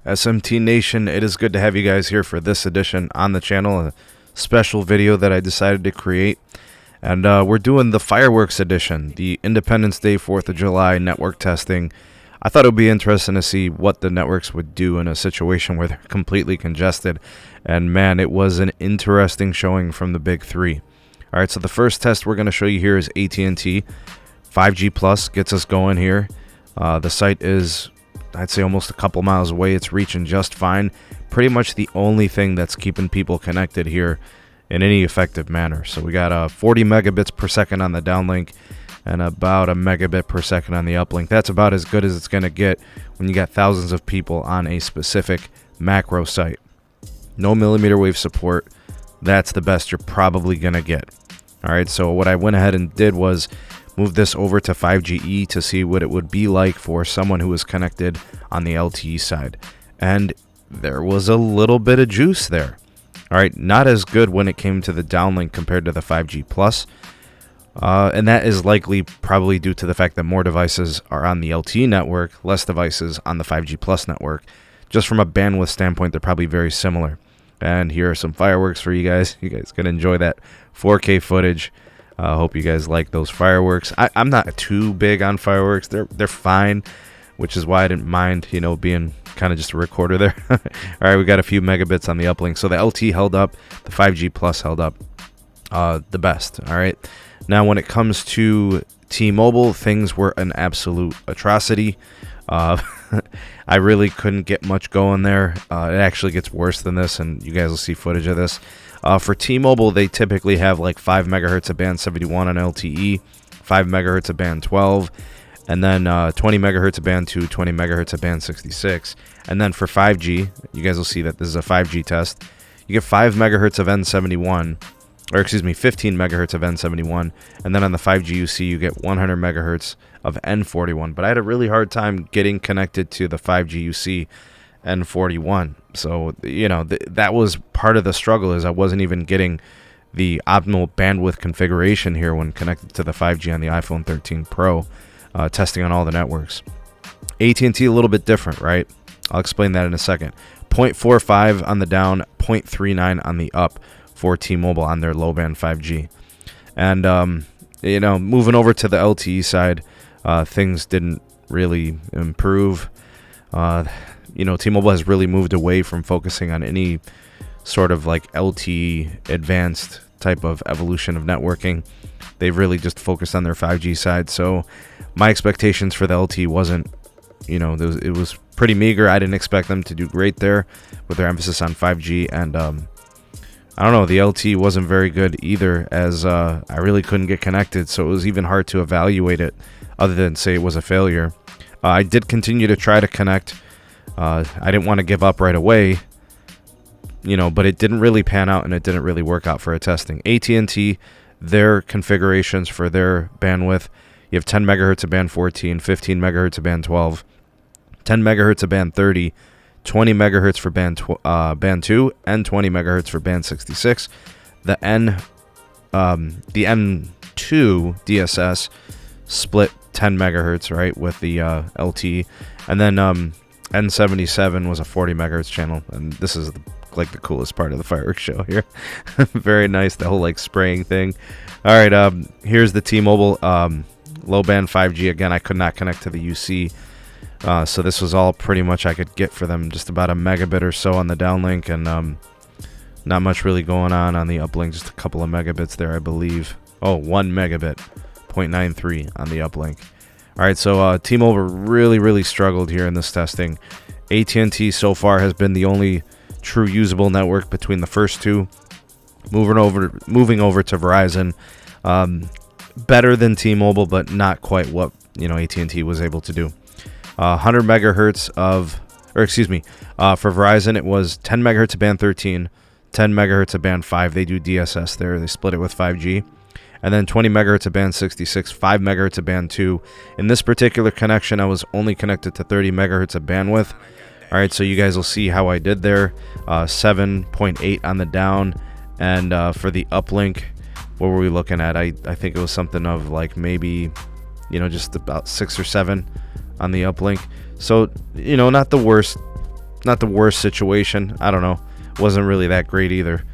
SMT Nation, it is good to have you guys here for this edition on the channel, a special video that I decided to create. And we're doing the fireworks edition, the Independence Day 4th of July network testing. I thought it would be interesting to see what the networks would do in a situation where they're completely congested. And man, it was an interesting showing from the big three. All right, so the first test we're going to show you here is AT&T. 5G Plus gets us going here. The site is, I'd say, almost a couple miles away. It's reaching just fine. Pretty much the only thing that's keeping people connected here in any effective manner. So we got 40 megabits per second on the downlink and about a megabit per second on the uplink. That's about as good as it's going to get when you got thousands of people on a specific macro site. No millimeter wave support. That's the best you're probably going to get. All right, so what I went ahead and did was move this over to 5GE to see what it would be like for someone who was connected on the LTE side. And there was a little bit of juice there. All right, not as good when it came to the downlink compared to the 5G Plus. And that is likely probably due to the fact that more devices are on the LTE network, less devices on the 5G Plus network. Just from a bandwidth standpoint, they're probably very similar. And here are some fireworks for you guys. You guys can enjoy that 4K footage. I hope you guys like those fireworks. I'm not too big on fireworks. They're fine, which is why I didn't mind, being kind of just a recorder there. All right, we got a few megabits on the uplink. So the LTE held up. The 5G Plus held up the best. All right. Now, when it comes to T-Mobile, things were an absolute atrocity. I really couldn't get much going there. It actually gets worse than this, and you guys will see footage of this. For T-Mobile, they typically have like 5 megahertz of band 71 on LTE, 5 megahertz of band 12, and then 20 megahertz of band 2, 20 megahertz of band 66. And then for 5G, you guys will see that this is a 5G test. You get 5 megahertz of N71. Or 15 megahertz of N71, and then on the 5G UC you get 100 megahertz of N41. But I had a really hard time getting connected to the 5G UC N41. So, that was part of the struggle, is I wasn't even getting the optimal bandwidth configuration here when connected to the 5G on the iPhone 13 Pro, testing on all the networks. AT&T a little bit different, right? I'll explain that in a second. 0.45 on the down, 0.39 on the up for T-Mobile on their low-band 5G. And, moving over to the LTE side, things didn't really improve. T-Mobile has really moved away from focusing on any sort of like LTE advanced type of evolution of networking. They've really just focused on their 5G side. So my expectations for the LTE wasn't, it was pretty meager. I didn't expect them to do great there with their emphasis on 5G. And, I don't know, the LTE wasn't very good either, as I really couldn't get connected, so it was even hard to evaluate it other than say it was a failure. I did continue to try to connect. I didn't want to give up right away, but it didn't really pan out and it didn't really work out for a testing. AT&T, their configurations for their bandwidth, you have 10 megahertz of band 14, 15 megahertz of band 12, 10 megahertz of band 30, 20 megahertz for band 2, and 20 megahertz for band 66. The N2 DSS split 10 megahertz, right, with the LTE, and then N77 was a 40 megahertz channel, and this is the coolest part of the fireworks show here. Very nice, the whole spraying thing. All right, here's the T-Mobile low band 5G. Again, I could not connect to the UC. So this was all pretty much I could get for them, just about a megabit or so on the downlink, and not much really going on the uplink, just a couple of megabits there, I believe. Oh, 1 megabit, 0.93 on the uplink. All right, so T-Mobile really struggled here in this testing. AT&T so far has been the only true usable network between the first two. Moving over to Verizon, better than T-Mobile, but not quite what AT&T was able to do. 100 megahertz for Verizon, it was 10 megahertz of band 13, 10 megahertz of band 5. They do DSS there. They split it with 5G. And then 20 megahertz of band 66, 5 megahertz of band 2. In this particular connection, I was only connected to 30 megahertz of bandwidth. All right, so you guys will see how I did there. 7.8 on the down. And for the uplink, what were we looking at? I think it was something of maybe, just about 6 or 7 on the uplink. So, not the worst not the worst situation. I don't know. Wasn't really that great either.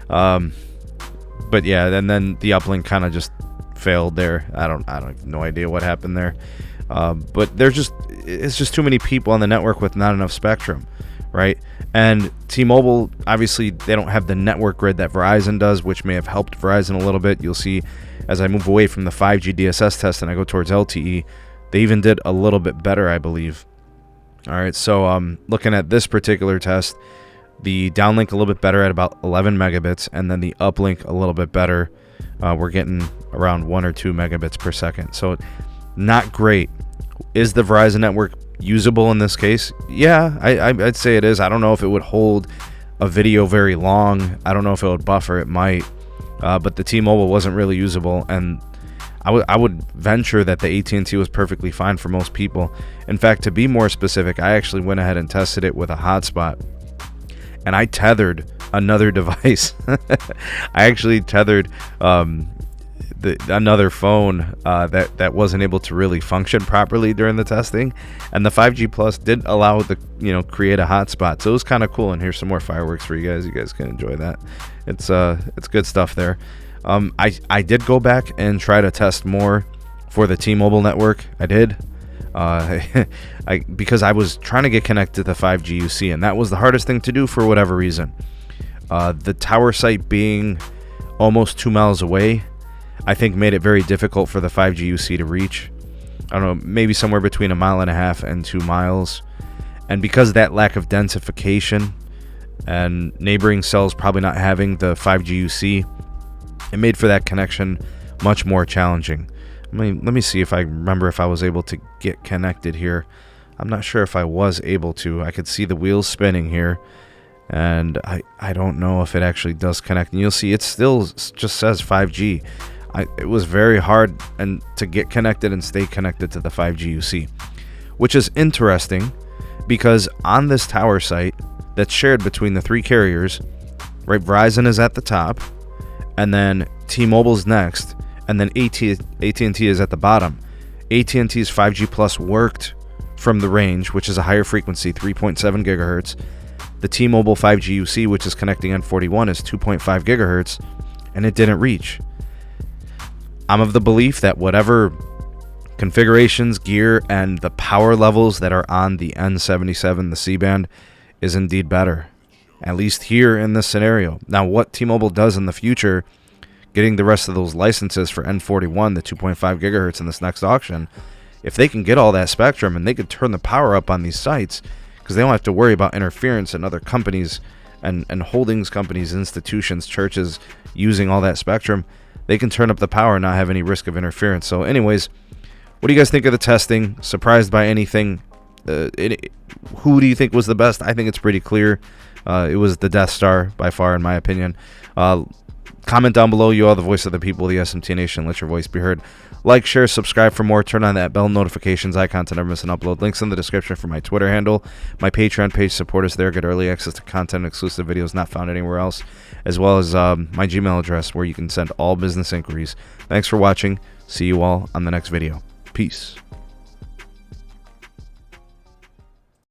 But yeah, and then the uplink kind of just failed there. I have no idea what happened there. But it's just too many people on the network with not enough spectrum, right? And T-Mobile, obviously, they don't have the network grid that Verizon does, which may have helped Verizon a little bit. You'll see as I move away from the 5G DSS test and I go towards LTE, they even did a little bit better, I believe. All right, so looking at this particular test, the downlink a little bit better at about 11 megabits, and then the uplink a little bit better. We're getting around 1 or 2 megabits per second. So not great. Is the Verizon network usable in this case? Yeah, I'd say it is. I don't know if it would hold a video very long. I don't know if it would buffer. It might. But the T-Mobile wasn't really usable, and I would venture that the AT&T was perfectly fine for most people. In fact, to be more specific, I actually went ahead and tested it with a hotspot, and I tethered another device. I actually tethered another phone that wasn't able to really function properly during the testing, and the 5G Plus did allow the create a hotspot, so it was kind of cool. And here's some more fireworks for you guys. You guys can enjoy that. It's good stuff there. I did go back and try to test more for the T-Mobile network. I did. Because I was trying to get connected to the 5G UC, and that was the hardest thing to do for whatever reason. The tower site being almost 2 miles away, I think made it very difficult for the 5G UC to reach. I don't know, maybe somewhere between 1.5 miles and 2 miles. And because of that lack of densification and neighboring cells probably not having the 5G UC, it made for that connection much more challenging. Let me see if I remember if I was able to get connected here. I'm not sure if I was able to. I could see the wheels spinning here, and I don't know if it actually does connect. And you'll see it still just says 5G. It was very hard to get connected and stay connected to the 5G UC, which is interesting because on this tower site that's shared between the three carriers, right? Verizon is at the top, and then T-Mobile's next, and then AT&T is at the bottom. AT&T's 5G Plus worked from the range, which is a higher frequency, 3.7 gigahertz. The T-Mobile 5G UC, which is connecting N41, is 2.5 gigahertz, and it didn't reach. I'm of the belief that whatever configurations, gear, and the power levels that are on the N77, the C-band, is indeed better, at least here in this scenario. Now, what T-Mobile does in the future, getting the rest of those licenses for N41, the 2.5 gigahertz in this next auction, if they can get all that spectrum and they could turn the power up on these sites, because they don't have to worry about interference and other companies and holdings companies, institutions, churches using all that spectrum, they can turn up the power and not have any risk of interference. So anyways, what do you guys think of the testing? Surprised by anything? Who do you think was the best? I think it's pretty clear. It was the Death Star by far, in my opinion. Comment down below. You are the voice of the people, the SMT Nation. Let your voice be heard. Like, share, subscribe for more. Turn on that bell notifications icon to never miss an upload. Links in the description for my Twitter handle. My Patreon page, support us there. Get early access to content, exclusive videos not found anywhere else, as well as my Gmail address where you can send all business inquiries. Thanks for watching. See you all on the next video. Peace.